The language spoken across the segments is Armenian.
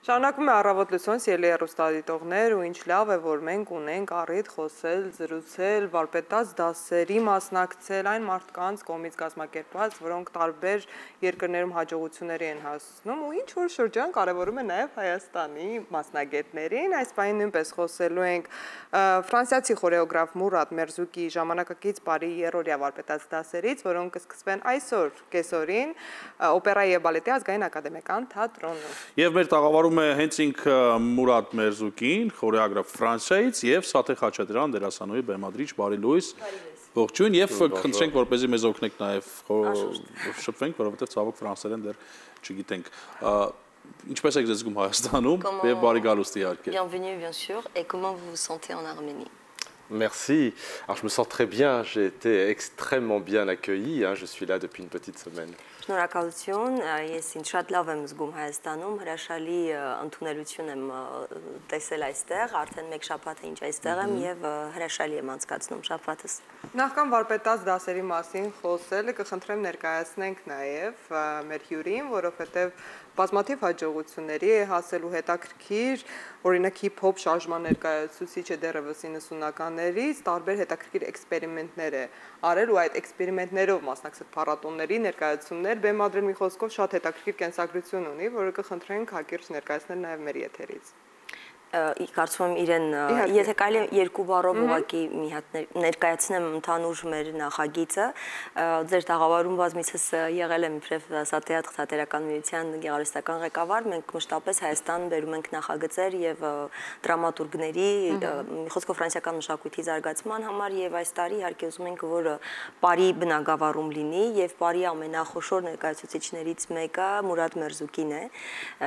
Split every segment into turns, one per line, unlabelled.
Շարունակում է առավոտ լուսոն սիրելի հեռուստադիտողներ ու ինչ լավ է, որ մենք ունենք առիթ խոսել, զրուցել, վարպետաց դասերի մասնակցել այն մարդկանց կողմից կազմակերպված, որոնք տարբեր երկրներում հաջողությունների են հասնում ու ինչ որ շրջան կարևորում է նաև Հայաստանի մասնագետներին։ Այս պահին նույնպես խոսելու ենք ֆրանսիացի խորեոգրաֆ Մուրադ Մերզուկի ժամանակակից բարի երրորդյա վարպետաց դասերից, որոնք կսկսվեն այսօր կեսօրին օպերայի և բալետի ազգային ակադեմիական թատրոնում։
Եվ մեր տաղավարում է հենց ինքը Մուրադ Մերզուկին, խորեոգրաֆ Ֆրանսիայից եւ Սաթե Խաչատրյան, դերասանուհի, բեմադրիչ, բարի լույս։ Ողջույն եւ խնդրենք, որպեսզի մեզ օգնեք նաեւ շփվենք, որովհետեւ ցավոք ֆրանսերեն դեռ չգիտենք։ Ինչպես եք զգում Հայաստանում եւ բարի գալուստ իհարկե։
Bienvenue bien sûr et comment vous vous sentez en Arménie?
Merci. Alors je me sens très bien, j'ai été extrêmement bien accueilli, je suis là depuis une petite semaine.
Շնորհակալություն, ես ինձ շատ լավ եմ զգում Հայաստանում, հրաշալի ընդունելություն եմ տեսել այստեղ, արդեն մեկ շաբաթ է ինչ այստեղ եմ եւ հրաշալի եմ անցկացնում շաբաթս։
Նախքան վարպետաց դասերի մասին խոսելը կխնդրեմ ներկայացնենք նաև մեր հյուրին, որովհետև բազմաթիվ հաջողությունների է հասել ու հետաքրքիր, օրինակ հիփ-հոփ շարժման ներկայացուցիչ է դեռևս 90-ականներից, տարբեր հետաքրքիր էքսպերիմենտներ է արել ու այդ էքսպերիմենտներով մասնակցել փառատոների ներկայացումներ, բեմադրել մի խոսքով շատ հետաքրքիր կենսագրություն ունի, որը կխնդրենք հակիրճ ներկայացնել նաև մեր եթերից։
Կարծում եմ իրեն, եթե կարելի է երկու բառով ուղղակի մի հատ ներկայացնեմ ընդհանուր մեր նախագիծը, ձեր տաղավարում բազմիցս եղել եմ իբրև Սաթեաթր թատերական միության գեղարվեստական ղեկավար, մենք մշտապես Հայաստան բերում ենք նախագծեր եւ դրամատուրգների, մի խոսքով ֆրանսիական մշակույթի զարգացման համար եւ այս տարի իհարկե ուզում ենք, որ Պարի բնագավառում լինի եւ Պարի ամենախոշոր ներկայացուցիչներից մեկը Մուրադ Մերզուկին է,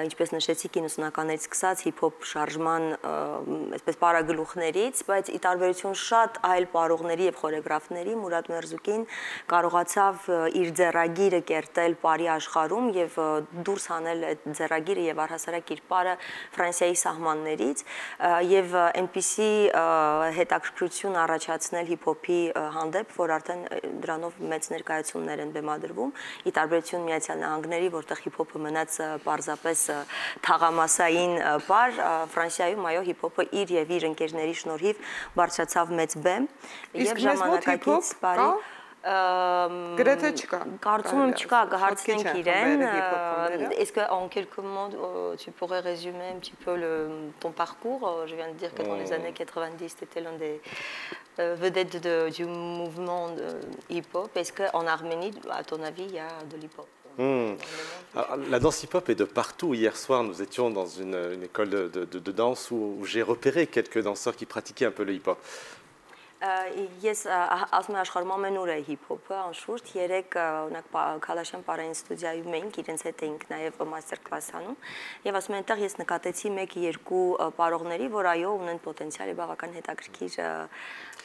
ինչպես նշեցիք 90-ականներից սկսած հիփ-հոփ շարժման այսպես պարագլուխներից, բայց ի տարբերություն շատ այլ պարողների եւ խորեգրաֆների Մուրադ Մերզուկին կարողացավ իր ձեռագիրը կերտել Պարի աշխարհում եւ դուրս հանել այդ ձեռագիրը եւ առհասարակ իր պարը Ֆրանսիայի սահմաններից եւ այնպիսի հետաքրքրություն առաջացնել հիփ-հոփի հանդեպ, որ արդեն դրանով մեծ ներկայացումներ են բեմադրվում, ի տարբերություն Միացյալ Նահանգների, որտեղ հիփ-հոփը մնաց պարզապես թաղամասային պար, Ֆրանսիայում այո հիփ-հոփը իր եւ իր ընկերների շնորհիվ բարձրացավ մեծ բեմ եւ ժամանակակից բարի
Գրեթե չկա։
Կարծում եմ չկա, կհարցնենք իրեն։ Est-ce que en quelques mots tu pourrais résumer un petit peu ton parcours? Je viens de dire que dans les années 90 tu étais l'un des vedettes du mouvement hip-hop. Est-ce qu'en Arménie, à ton avis, il y a de l'hip-hop?
La danse hip-hop est de partout. Hier soir, nous étions dans une école de danse où j'ai repéré quelques danseurs qui pratiquaient un peu le hip-hop.
Ես ասում եմ աշխարհում ամենուր է հիփ-հոփը, անշուշտ, երեք օրինակ Քալաշյան պարային ստուդիայում էինք, իրենց հետ էինք նաև մաստեր կլաս անում, եւ ասում եմ այնտեղ ես նկատեցի 1-2 պարողների, որ այո ունեն պոտենցիալ եւ բավական հետաքրքիր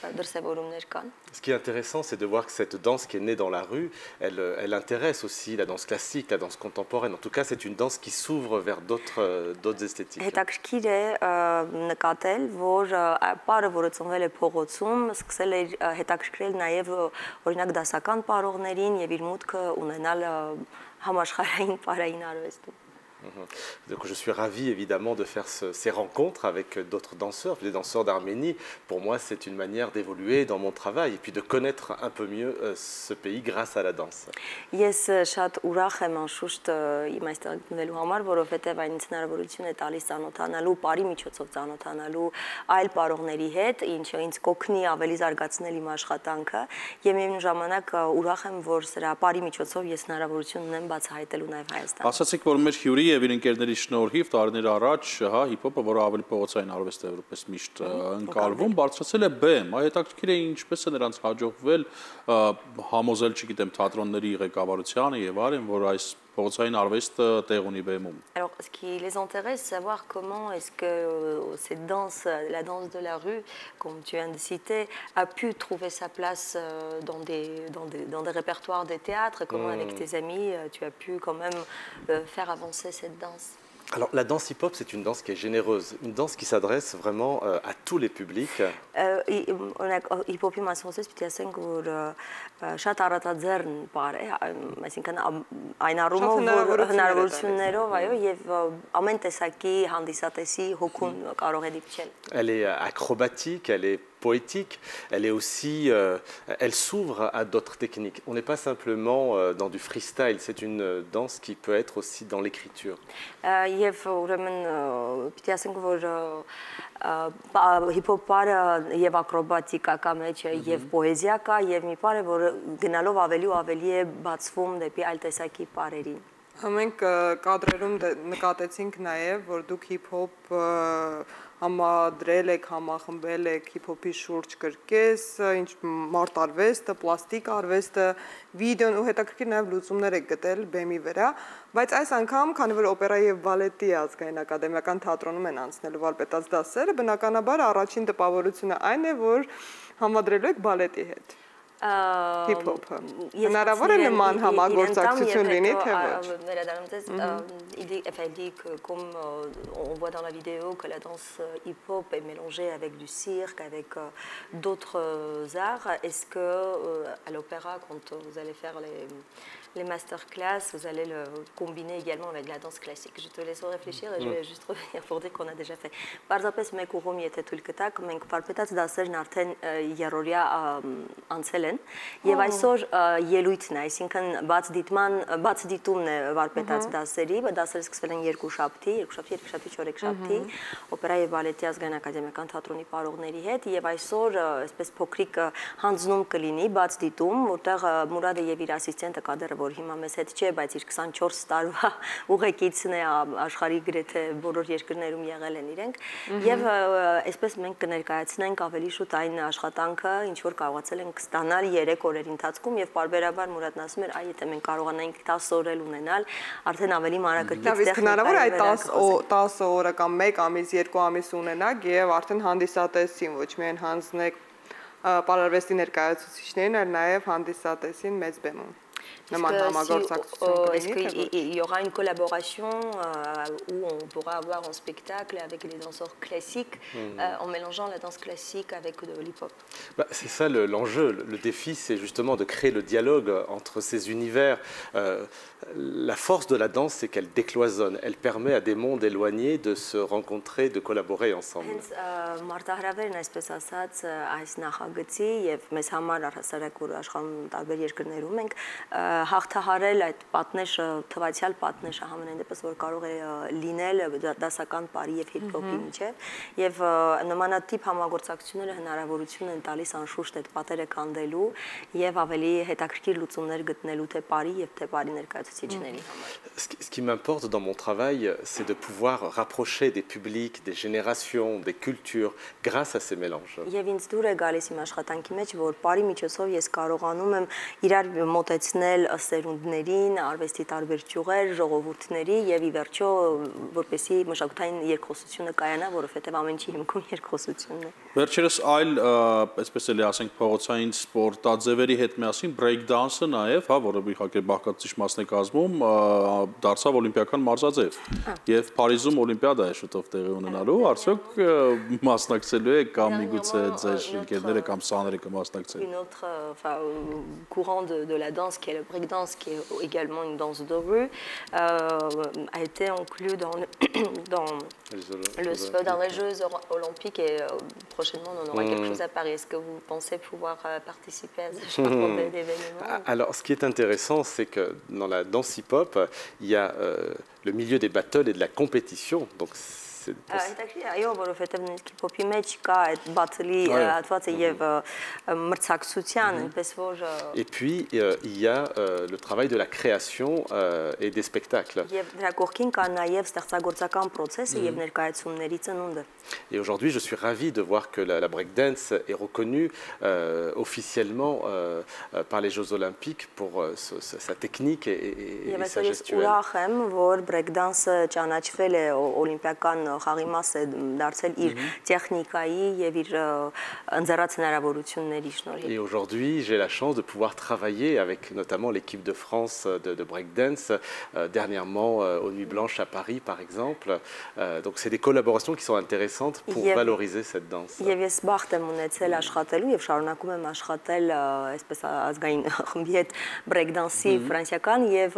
դրսևորումներ կան։
Ce qui est intéressant, c'est de voir que cette danse qui est née dans la rue, elle intéresse aussi la danse classique, la danse contemporaine. En tout cas, c'est une danse qui s'ouvre vers d'autres esthétiques.
Հետաքրքիր է նկատել, որ պարը, որը ծնվել է փողոցում, սկսել է հետաքրքրել նաև օրինակ դասական պարողներին եւ իր մուտքը ունենալ համաշխարհային պարային արվեստում։
Donc je suis ravi évidemment de faire ces rencontres avec d'autres danseurs, des danseurs d'Arménie. Pour moi, c'est une manière d'évoluer dans mon travail et puis de connaître un peu mieux ce pays grâce à la danse.
Ես շատ ուրախ եմ անշուշտ իմ այստեղ գտնվելու համար, որովհետև այն ինձ հնարավորություն է տալիս ծանոթանալու, Պարի միջոցով ծանոթանալու այլ պարողների հետ, ինչը ինձ կօգնի ավելի զարգացնել իմ աշխատանքը եւ միևնույն ժամանակ ուրախ եմ, որ սրա Պարի միջոցով ես հնարավորություն ունեմ բացահայտելու նաև Հայաստանը։
Ասացիք, որ մեր հյուրի եւ իր ընկերների շնորհիվ տարիներ առաջ, հիփ-հոփը, որը ավելի փողոցային արվեստ է որպես միշտ ընկալվում, բարձրացել է բեմ։ Այդ հետաքրքիր է ինչպես է նրանց հաջողվել համոզել, չգիտեմ, թատրոնների ղեկավարությանը եւ այլն, որ այս փողոցային արվեստը տեղ ունի բեմում։
Alors, ce qui les intéresse, c'est savoir comment est-ce que cette danse, la danse de la rue, comme tu viens de citer, a pu trouver sa place dans des répertoires des théâtres, comment avec tes amis tu as pu quand même faire avancer cette danse.
Alors la danse hip-hop, c'est une danse qui est généreuse, une danse qui s'adresse vraiment à tous les publics.
Hip-hopի մասին խոսես պիտի ասենք, որ շատ առատաձեռն բառ է, այսինքն այն առումով, որ հնարավորություններով, այո, եւ ամեն տեսակի հանդիսատեսի հոգուն կարող է դիպչել։
Elle est acrobatique, elle est poétique, elle est aussi, elle s'ouvre à d'autres techniques. On n'est pas simplement dans du freestyle, c'est une danse qui peut être aussi dans l'écriture.
Եվ ուրեմն պիտի ասենք, որ հիփ-հոփ բառը եւ ակրոբատիկա կա մեջ եւ պոեզիա կա եւ մի բառ է, որ գնալով ավելի ու ավելի է բացվում դեպի այլ տեսակի բառերին։
Մենք կադրերում նկատեցինք նաև, որ դուք հիփ-հոփ համադրել եք, համախմբել եք հիփ-հոփի շուրջ կրկես, ինչ մարտարվեստը, պլաստիկ արվեստը, վիդեոն ու հետաքրքիր նաև լուծումներ եք գտել բեմի վրա, բայց այս անգամ, քանի որ օպերա եւ բալետի ազգային ակադեմիական թատրոնում են անցնելու վարպետաց դասերը, բնականաբար առաջին տպավորությունը այն է, որ համադրելու եք բալետի հետ։ Hip-hop-ը։ Հնարավոր է նման համագործակցություն լինի, թե
comme on voit dans la vidéo que la danse hip-hop est mélangée avec du cirque, avec d'autres arts, est-ce que à l'opéra, quand vous allez faire les masterclass, vous allez le combiner également avec la danse classique? Je te laisse réfléchir et je vais juste revenir pour dire qu'on a déjà fait. Պարզապես մեկ ուղում եթե թույլ կտաք, մենք վարպետաց դասերն արդեն երրորդյա անցել են եւ այսօր ելույթն է, այսինքն բաց դիտումն է վարպետաց դասերի, դասերը սկսվել են երկուշաբթի, չորեքշաբթի, օպերա եւ բալետի ազգային ակադեմիական թատրոնի պարողների հետ եւ այսօր այսպես փոքրիկ հանձնում կլինի բաց դիտում, որտեղ Մուրադը եւ իր ասիստենտը կադրը, որ հիմա մեզ հետ չէ, բայց իր 24 տարվա ուղեկիցն է աշխարհի գրեթե բոլոր երկրներում եղել են իրենք եւ այսպես մենք կներկայացնենք ավելի շուտ այն աշխատանքը, ինչ որ կարողացել ենք ստանալ 3 օրերի ընթացքում եւ բարբերաբար Մուրադն ասում էր, այ եթե մենք կարողանայինք 10 օր էլ ունենալ, արդեն ավելի մանրակրկիտ
տեխնիկա։ Հնարավոր է այդ 10 օրը կամ 1 ամիս, 2 ամիս ունենաք եւ արդեն հանդիսատեսին ոչ միայն հանձնեք պարարվեստի ներկայացուցիչներին, այլ նաեւ հանդիսատեսին մեծ բեմում։
Est-ce qu'il y aura une collaboration où on pourra avoir un spectacle avec les danseurs classiques en mélangeant la danse classique avec de l'hip-hop?
C'est ça l'enjeu, le défi, c'est justement de créer le dialogue entre ces univers. La force de la danse, c'est qu'elle décloisonne, elle permet à des mondes éloignés de se rencontrer, de collaborer ensemble.
Մարտահրավերն այսպես ասած այս նախագծի եւ մեզ համար առհասարակ որ աշխարհում տարբեր երկրներում ենք հաղթահարել այդ պատնեշը, թվացial պատնեշը համենայն դեպս որ կարող է լինել դասական բարի եւ հիփ-հոփի միջեւ եւ նմանատիպ համագործակցությունները հնարավորություն են տալիս անշուշտ այդ պատերը կանդելու եւ ավելի հետաքրքիր լուծումներ գտնելու թե բարի եւ թե բարի ներկայացուցիչների համար։
Ce qui m'importe dans mon travail, c'est de pouvoir rapprocher des publics, des générations, des cultures grâce à ces mélanges.
Եվ ինձ դուր է գալիս իմ աշխատանքի մեջ, որ բարի միջոցով ես կարողանում եմ իրար մոտեցնել սերունդներին, արվեստի տարբեր ճյուղեր, ժողովուրդների եւ ի վերջո որպեսի մշակութային երկխոսությունը կայանա, որովհետեւ ամեն ինչի հիմքում երկխոսությունն է։
Վերջերս այլ, այսպես էլի ասենք, փողոցային սպորտաձևերի հետ միասին break dance-ը նաեւ, հա, որը իհարկե բաղկացուցիչ մասն է կազմում, դարձավ օլիմպիական մարզաձև։ Եվ Փարիզում օլիմպիադա է շուտով տեղի ունենալու, արդյոք մասնակցելու եք կամ միգուցե ձեր ընկերները կամ սաները կմասնակցեն։
Une autre courant de la danse qui est le break dance, qui est également une danse de rue, a été inclus dans les Jeux olympiques et prochainement on aura quelque chose à Paris. Est-ce que vous pensez pouvoir participer à ce genre d'événement?
Alors, ce qui est intéressant, c'est que dans la danse hip-hop, il y a le milieu des battles et de la compétition. Donc,
այո, որովհետև նույնիսկ հիփ-հոփի մեջ կա այդ բաթլի հատվածը եւ մրցակցության, այնպես որ
Et puis il y a le travail de la création et des spectacles.
Եվ դրա կողքին կա նաեւ ստեղծագործական process-ը եւ ներկայացումների ծնունդը։
Et aujourd'hui, je suis ravi de voir que la breakdance est reconnue officiellement par les Jeux Olympiques pour sa technique et sa gestuelle.
Ուրախ եմ, որ break dance-ը ճանաչվել է օլիմպիական խաղի մաս է դարձել իր տեխնիկայի եւ իր ընձեռած հնարավորությունների շնորհիվ։
Et aujourd'hui, j'ai la chance de pouvoir travailler avec notamment l'équipe de France de breakdance, dernièrement aux Nuits Blanches à Paris par exemple. Donc c'est des collaborations qui sont intéressantes pour valoriser cette danse.
Եվ ես բախտ եմ ունեցել աշխատելու եւ շարունակում եմ աշխատել այսպես ազգային խմբի հետ breakdance-ի ֆրանսիական եւ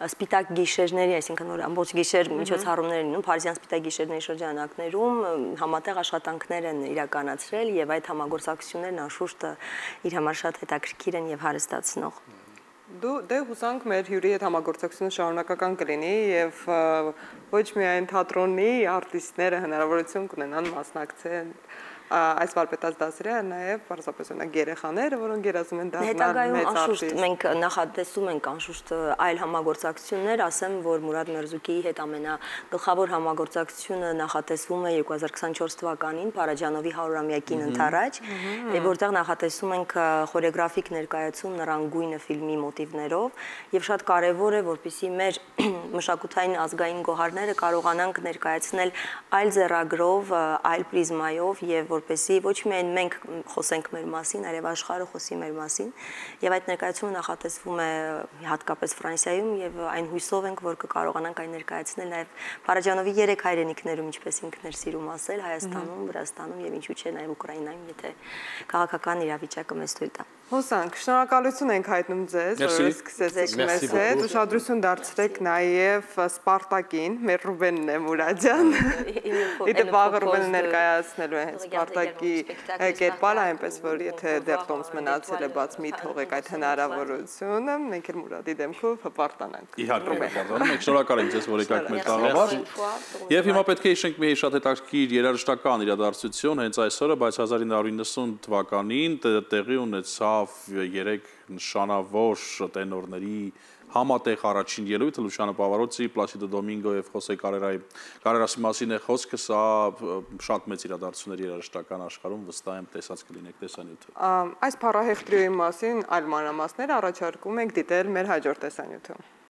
սպիտակ գիշերների, այսինքն որ ամբողջ գիշեր միջոցառումներ են լինում, Փարիզյան սպիտակ գիշերների շրջանակներում համատեղ աշխատանքներ են իրականացրել եւ այդ համագործակցություններն անշուշտ իր համար շատ հետաքրքիր են եւ հարստացնող։
Դե հուսանք մեր հյուրի հետ համագործակցությունը շարունակական կլինի եւ ոչ միայն թատրոնի արտիստները հնարավորություն կունենան մասնակցել այս վարպետաց դասերի, նաև պարզապես օրինակ երեխաները, որոնք երազում են դառնալ մեծ արտիստ։
Մենք նախատեսում ենք անշուշտ այլ համագործակցություններ, ասեմ, որ Մուրադ Մերզուկիի հետ ամենագլխավոր համագործակցությունը նախատեսվում է 2024 թվականին Փարաջանովի 100-ամյակին ընթരാճ, որտեղ նախատեսում ենք խորեոգրաֆիկ ներկայացում Նրան գույնը ֆիլմի մոտիվներով եւ շատ կարեւոր է, որպեսզի մեր մշակութային ազգային գոհարները կարողանանք ներկայացնել այլ ձեռագրով, այլ պրիզմայով եւ որպեսզի ոչ միայն մենք խոսենք մեր մասին, այլև աշխարհը խոսի մեր մասին, եւ այդ ներկայացումը նախատեսվում է հատկապես Ֆրանսիայում եւ այն հույսով ենք, որ կկարողանանք այն ներկայացնել նաեւ Փարաջանովի 3 հայրենիքներում, ինչպես ինքն էր սիրում ասել, Հայաստանում, Վրաստանում եւ ինչու՞ չէ նաեւ Ուկրաինայում, եթե քաղաքական իրավիճակը մեզ թույլ տա։
Հոսանք, շնորհակալություն ենք հայտնում ձեզ, որ սկսեցիք մեզ հետ, ուշադրություն դարձրեք նաև Սպարտակին, մեր Ռուբենն է Մուրադյան։ Իդե վաղը Ռուբենը ներկայացնելու է հենց Սպարտակի կերպարը, այնպես որ եթե դեռ տոմս մնացել է բաց մի թողեք այդ հնարավորությունը, մենք էլ Մուրադի դեմքով հպարտանանք։
Իհարկե հպարտանում ենք, շնորհակալ ենք ձեզ, որ եկաք մեր տաղավար։ Եվ հիմա պետք է հիշենք մի շատ հետաքրքիր երաժշտական իրադարձություն հենց այսօրը, բայց 1990 թվականին տեղի ունեցավ 3 նշանավոր տենորների համատեղ առաջին ելույթը Լուչիանո Պավարոցի, Պլասիդո Դոմինգո եւ Խոսե Կարերասի մասին է խոսքը, սա շատ մեծ իրադարձություն էր երաժշտական աշխարհում, վստահ եմ տեսած կլինեք տեսանյութը։
Այս փառահեղ տրիոյի մասին այլ մանրամասներ առաջարկում ենք դիտել մեր հաջորդ տեսանյութում։